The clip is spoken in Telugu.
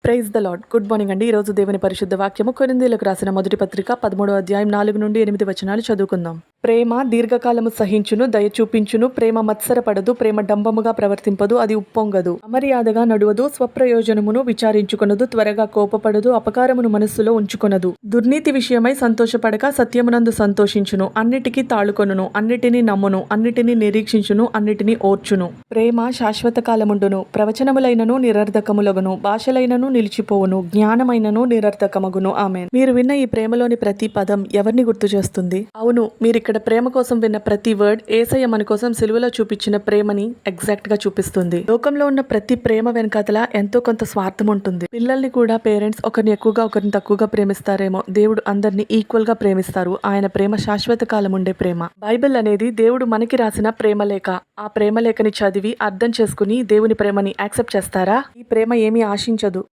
Praise the lord. Good morning అండి. ఈరోజు దేవుని పరిశుద్ధ వాక్యము కొరింథీయులకు రాసిన మొదటి పత్రిక 13వ అధ్యాయం 4 నుండి 8 వచనాలు చదువుకుందాం. ప్రేమ దీర్ఘకాలము సహించును, దయ చూపించును, ప్రేమ మత్సరపడదు, ప్రేమ డంబముగా ప్రవర్తింపదు, అది ఉప్పొంగదు, అమర్యాదగా నడువదు, స్వప్రయోజనమును విచారించుకొనదు, త్వరగా కోపపడదు, అపకారమును మనస్సులో ఉంచుకొనదు, దుర్నీతి విషయమై సంతోషపడక సత్యమునందు సంతోషించును, అన్నిటికీ తాళుకొనును, అన్నిటినీ నమ్మును, అన్నిటినీ నిరీక్షించును, అన్నిటినీ ఓర్చును. ప్రేమ శాశ్వత కాలముండును, ప్రవచనములైనను నిరర్ధకములగును, భాషలైనను నిలిచిపోవును, జ్ఞానమైనను నిరర్థకమగును. ఆమేన్. మీరు విన్న ఈ ప్రేమలోని ప్రతి పదం ఎవరిని గుర్తు చేస్తుంది? అవును, మీరిక్కడ ప్రేమ కోసం విన్న ప్రతి వర్డ్ యేసయ్య మన కోసం సిలువలో చూపించిన ప్రేమని ఎగ్జాక్ట్ గా చూపిస్తుంది. లోకంలో ఉన్న ప్రతి ప్రేమ వెనకాతల ఎంతో కొంత స్వార్థం ఉంటుంది. పిల్లల్ని కూడా పేరెంట్స్ ఒకరిని ఎక్కువగా ఒకరిని తక్కువగా ప్రేమిస్తారేమో, దేవుడు అందరినీ ఈక్వల్ గా ప్రేమిస్తారు. ఆయన ప్రేమ శాశ్వత కాలం ఉండే ప్రేమ. బైబిల్ అనేది దేవుడు మనకి రాసిన ప్రేమ లేఖ. ఆ ప్రేమ లేఖని చదివి అర్థం చేసుకుని దేవుని ప్రేమని యాక్సెప్ట్ చేస్తారా? ఈ ప్రేమ ఏమీ ఆశించదు.